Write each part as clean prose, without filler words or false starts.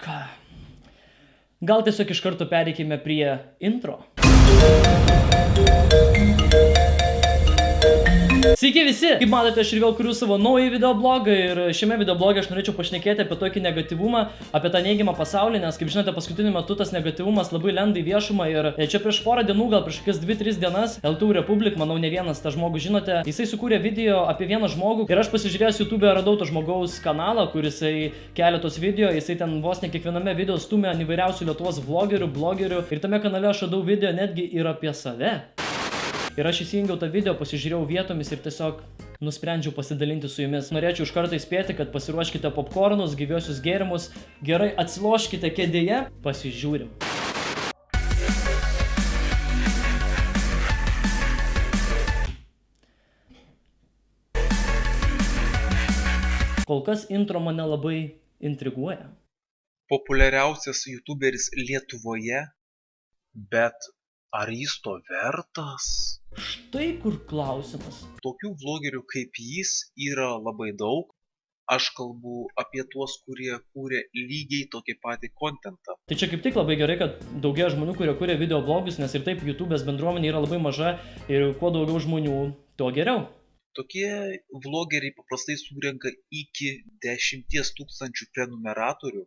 Ką? Gal tiesiog iš karto pereikime prie intro. Sveiki visi! Kaip matote, aš ir vėl kuriu savo naują videoblogą ir šiame videoblogė aš norėčiau pašnekėti apie tokį negatyvumą, apie tą neigiamą pasaulį, nes kaip žinote, paskutiniu metu tas negatyvumas labai lenda į viešumą ir čia prieš porą dienų, gal prieš kokias 2-3 dienas, LTU Republic, manau ne vienas tą žmogų žinote, jisai sukūrė video apie vieną žmogų ir aš pasižiūrėjęs YouTube radau to žmogaus kanalą, kuris kelia tos video, jisai ten vos ne kiekviename video stumia ant įvairiausių Lietuvos vlogerių, blogerių ir tame kanale aš radau video netgi ir apie save. Ir aš įsijungiau tą video, pasižiūrėjau vietomis ir tiesiog nusprendžiau pasidalinti su jumis. Norėčiau iš karto įspėti, kad pasiruoškite popkornus, gyviosius gėrimus, gerai atsiloškite kėdėje, pasižiūrim. Kol kas intro mane labai intriguoja. Populiariausias YouTuberis Lietuvoje, bet ar jis to vertas? Štai kur klausimas. Tokių vlogerių kaip jis yra labai daug. Aš kalbu apie tuos, kurie kūrė lygiai tokį patį kontentą. Tai čia kaip tik labai gerai, kad daugia žmonių, kurie kūrė video vlogus, nes ir taip YouTube'ės bendruomenė yra labai maža ir kuo daugiau žmonių, tuo geriau. Tokie vlogeriai paprastai surenka iki 10 000 prenumeratorių.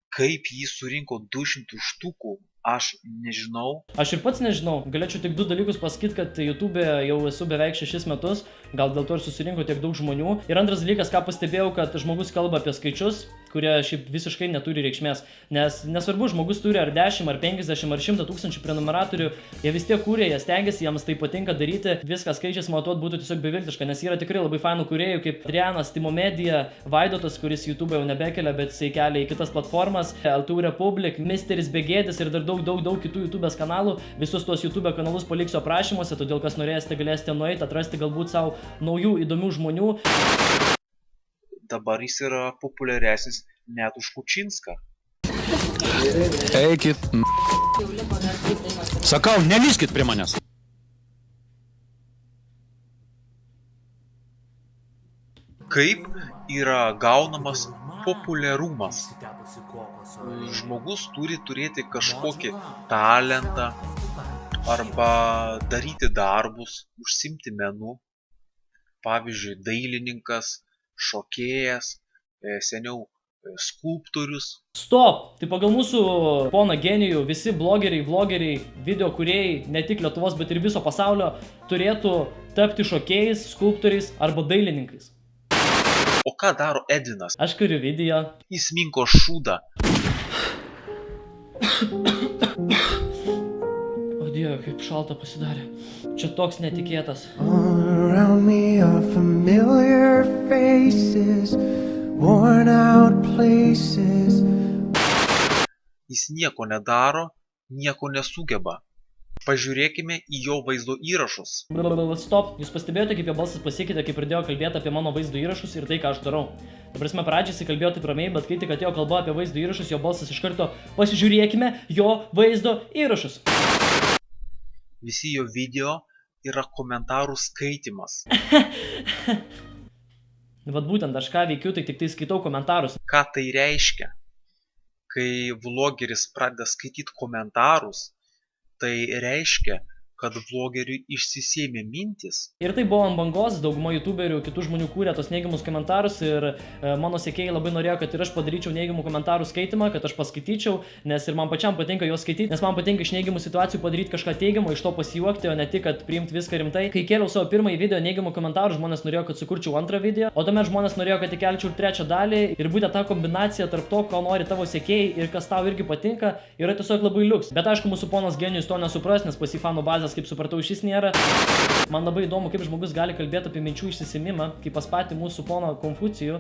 Kaip jis surinko 200 štukų? Aš nežinau. Aš ir pats nežinau. Galėčiau tik 2 dalykus pasakyti, kad YouTube jau esu beveik 6 metus, gal dėl to ir susirinko tiek daug žmonių. Ir antras dalykas, ką pastebėjau, kad žmogus kalba apie skaičius, kurie šiaip visiškai neturi reikšmės. Nes nesvarbu, žmogus turi ar 10, ar 50, ar 100 tūkstančių prenumeratorių, jie vis tiek kūrė, jie stengiasi, jiems tai patinka daryti, viską skaičiais matuot būtų tiesiog beviltiška, nes yra tikrai labai fainų kūrėjų, kaip Adrianas, Timo Media, Vaidotas, kuris YouTube jau nebekelia, bet jisai kelia į kitas platformas, LTU Republic, Misteris Begėdis ir dar daug kitų YouTube'ės kanalų. Visus tuos YouTube kanalus paliksiu aprašymuose, todėl kas norėsite, galėsite nueiti, atrasti galbūt savo naujų įdomių žmonių. Dabar jis yra populiaresnis net už Kučinską. Eikit. Sakau, nelyskit prie manęs. Kaip yra gaunamas populiarumas? Žmogus turi turėti kažkokį talentą arba daryti darbus, užsiimti menu. Pavyzdžiui, dailininkas, šokėjas, seniau skulptorius. Stop! Tai pagal mūsų poną genijų visi blogeriai, video kūrėjai, ne tik Lietuvos, bet ir viso pasaulio, turėtų tapti šokėjais, skulptoriais arba dailininkais. O ką daro Edvinas? Aš kuriu video. Jis minko šūdą. O Dieve, kaip šalta pasidarė. Čia toks netikėtas. All around me are familiar faces, worn out places. Jis nieko nedaro, nieko nesugeba. Pažiūrėkime į jo vaizdo įrašus. Stop, jūs pastebėjote, kaip jo balsas pasikeitė, kai pradėjo kalbėti apie mano vaizdo įrašus ir tai, ką aš darau. Ta prasme, pradžiai jis kalbėjo taip ramiai, bet kai tik atėjo kalba apie vaizdo įrašus, jo balsas iš karto pasižiūrėkime jo vaizdo įrašus. Visi jo video yra komentarų skaitimas. Vat būtent, aš ką veikiu, tai tik tai skaitau komentarus. Ką tai reiškia? Kai vlogeris pradeda skaityti komentarus, tai reiškia, kad vlogeriui išsisėmė mintis. Ir tai buvo ant bangos, dauguma youtuberių, kitų žmonių kūrė tos neigiamus komentarus ir mano sekėjai labai norėjo, kad ir aš padaryčiau neigiamų komentarų skaitimą, kad aš paskaityčiau, nes ir man pačiam patinka juos skaityti, nes man patinka iš neigiamų situacijų padaryti kažką teigiamo, iš to pasijuokti, o ne tik, kad priimti viską rimtai. Kai kėliau savo pirmąjį video neigiamų komentarų, žmonės norėjo, kad sukurčiau antrą video, o tuomet žmonės norėjo, kad įkelčiau ir trečią dalį ir būtent ta kombinacija tarp to, ko nori tavo sekėjai ir kas tau irgi patinka, yra tiesiog labai liuks. Bet aišku, mūsų ponas genijus to nesupras, nes pas jį fanų bazės, kaip supratau, šis nėra. Man labai įdomu, kaip žmogus gali kalbėti apie minčių išsisimimą, kaip pas patį mūsų poną Konfucijų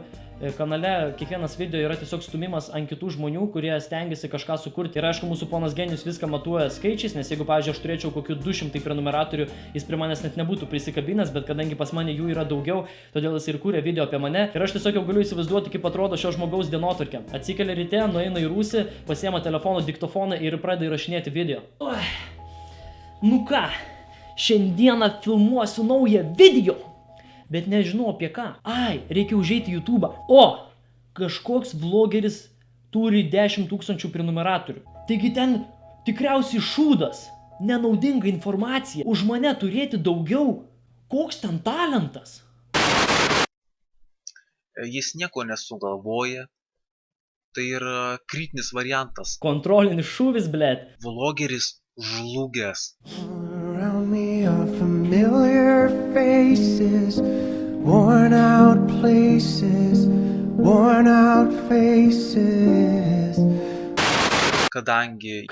kanale kiekvienas video yra tiesiog stumimas ant kitų žmonių, kurie stengiasi kažką sukurti. Ir aišku, mūsų ponas genijus viską matuoja skaičiais, nes jeigu, pavyzdžiui, aš turėčiau kokių 200 prenumeratorių, jis prie manęs net nebūtų prisikabinęs, bet kadangi pas mane jų yra daugiau, todėl jis ir kūrė video apie mane. Ir aš tiesiog jau galiu įsivaizduoti, kaip atrodo šio žmogaus dienotvarkė. Atsikelia ryte, nueina į rūsį, pasiema telefono diktofoną ir pradeda įrašinėti video. Nu ką? Šiandieną filmuosiu naują video, bet nežinau apie ką. Ai, reikia užeiti į YouTube. O, kažkoks vlogeris turi 10 000 prenumeratorių. Taigi ten tikriausiai šūdas, nenaudinga informacija, už mane turėti daugiau. Koks ten talentas? Jis nieko nesugalvoja. Tai yra kritinis variantas. Kontrolinis šūvis, blėt. Vlogeris žlugęs. Around me are familiar faces, worn out places, worn out faces. Kadangi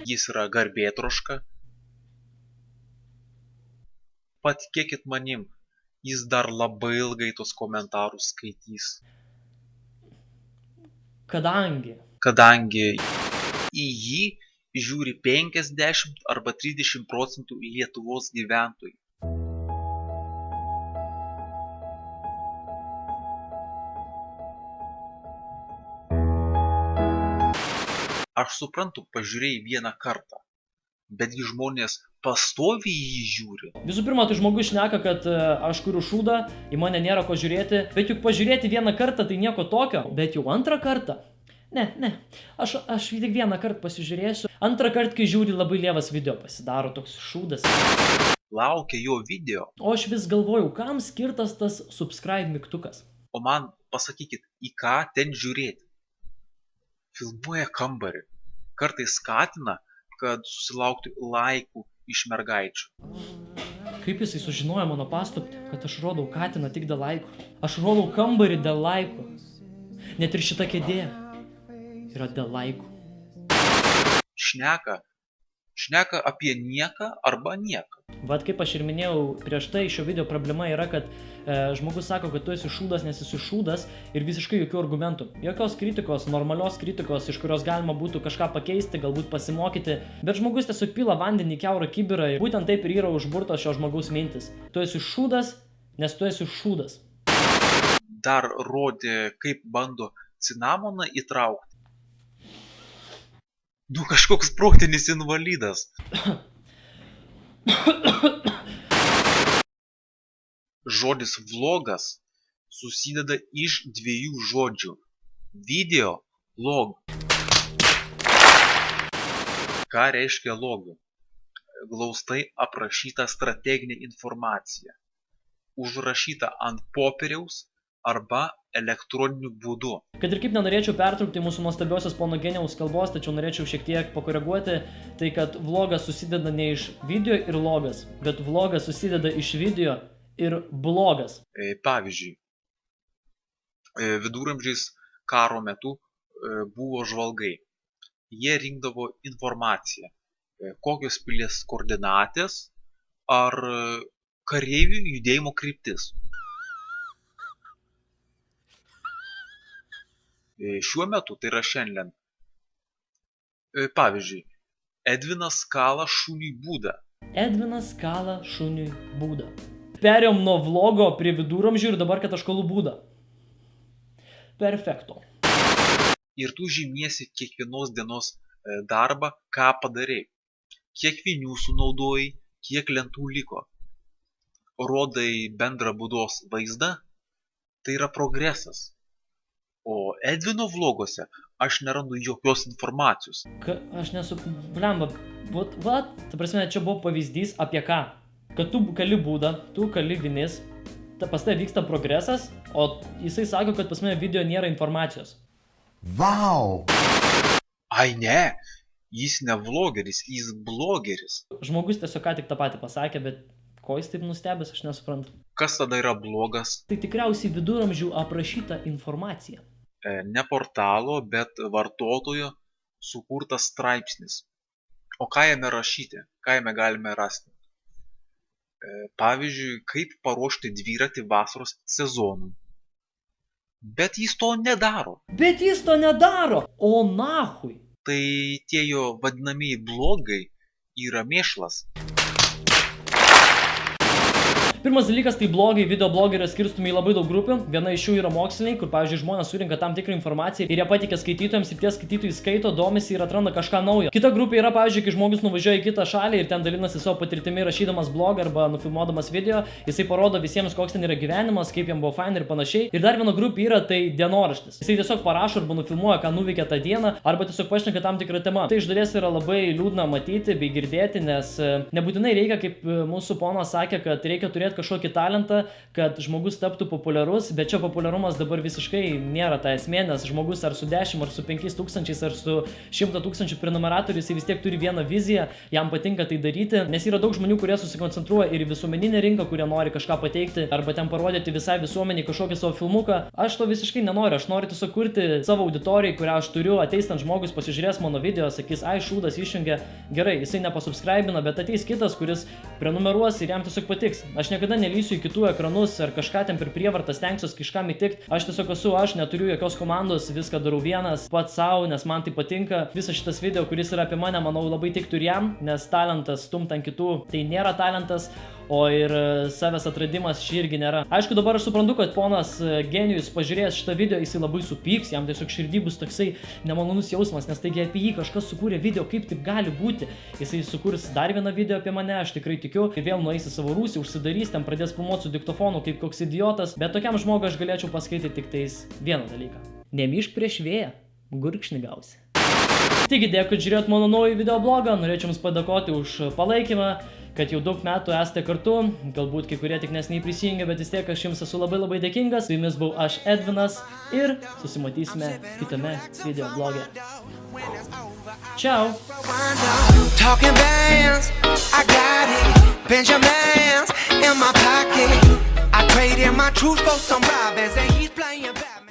jis yra garbėtroška, patikėkit manim, jis dar labai ilgai tos komentarus skaitys. Kadangi į jį žiūri 50 arba 30% Lietuvos gyventojų. Aš suprantu, pažiūrėjai vieną kartą, betgi žmonės pastoviai jį žiūri. Visų pirma, tai žmogus šneka, kad aš kuriu šūdą, į mane nėra ko žiūrėti, bet juk pažiūrėti vieną kartą tai nieko tokio, bet jau antrą kartą. Ne, aš tik vieną kartą pasižiūrėsiu. Antrą kartą, kai žiūri, labai lievas video pasidaro toks šūdas. Laukia jo video. O aš vis galvojau, kam skirtas tas subscribe mygtukas. O man pasakykit, į ką ten žiūrėti. Filmuoja kambarį. Kartais skatina, kad susilauktų laikų iš mergaičių. Kaip jisai sužinojo mano paslaptį, kad aš rodau katiną tik dėl laikų. Aš rodau kambarį dėl laikų. Net ir šita kėdė yra dėl laikų. Šneka apie nieką arba nieką. Vat kaip aš ir minėjau prieš tai, šio video problema yra, kad žmogus sako, kad tu esi šūdas, nes esi šūdas ir visiškai jokių argumentų. Jokios kritikos, normalios kritikos, iš kurios galima būtų kažką pakeisti, galbūt pasimokyti. Bet žmogus tiesiog pila vandenį į kiaurą kibirą ir būtent taip ir yra užburtos šio žmogaus mintis. Tu esi šūdas, nes tu esi šūdas. Dar rodė, kaip bando cinamoną įtraukti. Nu kažkoks protinis invalidas. Žodis vlogas susideda iš dviejų žodžių. Video, log. Ką reiškia log? Glaustai aprašyta strateginė informacija. Užrašyta ant popieriaus arba elektroniniu būdu. Kad ir kaip nenorėčiau pertraukti mūsų nuostabiosios pono genijaus kalbos, tačiau norėčiau šiek tiek pakoreguoti, tai kad vlogas susideda ne iš video ir logas, bet vlogas susideda iš video ir blogas. Pavyzdžiui, viduramžiais karo metu buvo žvalgai. Jie rinkdavo informaciją, kokios pilies koordinatės ar kareivių judėjimo kryptis. Šiuo metu, tai yra šiandien. Pavyzdžiui, Edvinas kala šuniui būdą. Edvinas kala šuniui būdą. Perėjom nuo vlogo prie viduramžių ir dabar, kad aš kalu būdą. Perfekto. Ir tu žymiesi kiekvienos dienos darbą, ką padarei. Kiek vinių sunaudojai, kiek lentų liko. Rodai bendrą būdos vaizdą, tai yra progresas. O Edvino vloguose aš nerandu jokios informacijos. Aš nesu... Blemba, ta prasme, čia buvo pavyzdys apie ką? Kad tu kali būdą, tu kali vinis, pas tai vyksta progresas, o jisai sako, kad pas mane video nėra informacijos. Wow! Ai ne, jis ne vlogeris, jis blogeris. Žmogus tiesiog ką tik tą patį pasakė, bet ko jis taip nustebęs, aš nesuprantu. Kas tada yra blogas? Tai tikriausiai viduramžių aprašyta informacija. Ne portalo, bet vartotojo sukurtas straipsnis. O ką jame rašyti? Ką jame galime rasti? Pavyzdžiui, kaip paruošti dviratį vasaros sezonui. Bet jis to nedaro. O nahui. Tai tie jo vadinamieji blogai yra mėšlas. Pirmas dalykas, tai blogai, video blogai yra skirstomi į labai daug grupių. Viena iš jų yra moksliniai, kur, pavyzdžiui, žmonės surinka tam tikrą informaciją ir jie pateikia skaitytojams ir tie skaitytojai skaito, domisi ir atranda kažką naujo. Kita grupė yra, pavyzdžiui, kai žmogus nuvažiuoja į kitą šalį ir ten dalinasi savo patirtimi rašydamas blogą arba nufilmuodamas video, jisai parodo visiems, koks ten yra gyvenimas, kaip jam buvo fain ir panašiai. Ir dar viena grupė yra tai dienoraštis. Jisai tiesiog parašo arba nufilmuoja, ką nuveikė tą dieną, arba tiesiog pašneka tam tikrą temą. Tai iš dalies yra labai liūdna matyti bei girdėti, nes nebūtinai reikia, kaip mūsų ponas sakė, kad reikia turėti kažkokį talentą, kad žmogus taptų populiarus, bet čia populiarumas dabar visiškai nėra ta esmė, nes žmogus ar su 10, ar su 5 tūkstančiais, ar su 100 tūkstančių prenumeratorių, jisai vis tiek turi vieną viziją, jam patinka tai daryti, nes yra daug žmonių, kurie susikoncentruoja ir į visuomeninę rinką, kurie nori kažką pateikti, arba ten parodyti visai visuomeniai kažkokį savo filmuką. Aš to visiškai nenoriu, aš noriu tiesiog kurti savo auditorijai, kurią aš turiu, ateis ten žmogus, pasižiūrės mano video, sakys, ai šūdas išjungia, gerai, jisai nepasubscribina, bet ateis kitas, kuris prenumeruos ir jam tiesiog patiks. Aš niekada nelysiu į kitų ekranus ar kažką ten per prievartą stengsiuos kažkam įtikti. Aš tiesiog esu, aš neturiu jokios komandos, viską darau vienas, pats savo, nes man tai patinka. Visas šitas video, kuris yra apie mane, manau, labai tiktų ir jam, nes talentas stumt ant kitų, tai nėra talentas, o ir savęs atradimas šį irgi nėra. Aišku, dabar aš suprantu, kad ponas genijus pažiūrėjęs šitą video, jisai labai supyks, jam tiesiog širdį bus toksai nemalonus jausmas, nes taigi apie jį kažkas sukūrė video, kaip taip gali būti. Jisai sukurs dar vieną video apie mane, aš tikrai tikiu, ir vėl nueis į savo rūsį, užsidarys, ten pradės filmuoti su diktofonu kaip koks idiotas, bet tokiam žmogui aš galėčiau pasakyti tik tais vieną dalyką. Nemyšk prieš vėją, gurkšnį gausi. Taigi dėkui, kad žiūrėjot mano naują video blogą, norėčiau jums padėkoti už palaikymą, kad jau daug metų esate kartu, galbūt kai kurie tik neseniai prisijungė, bet vis tiek aš jums esu labai labai dėkingas. Su jumis buvau aš Edvinas ir susimatysime kitame video bloge. Ciao! Talking bands, I got it. Benjamins in my pocket. I traded my truth for some Robins and he's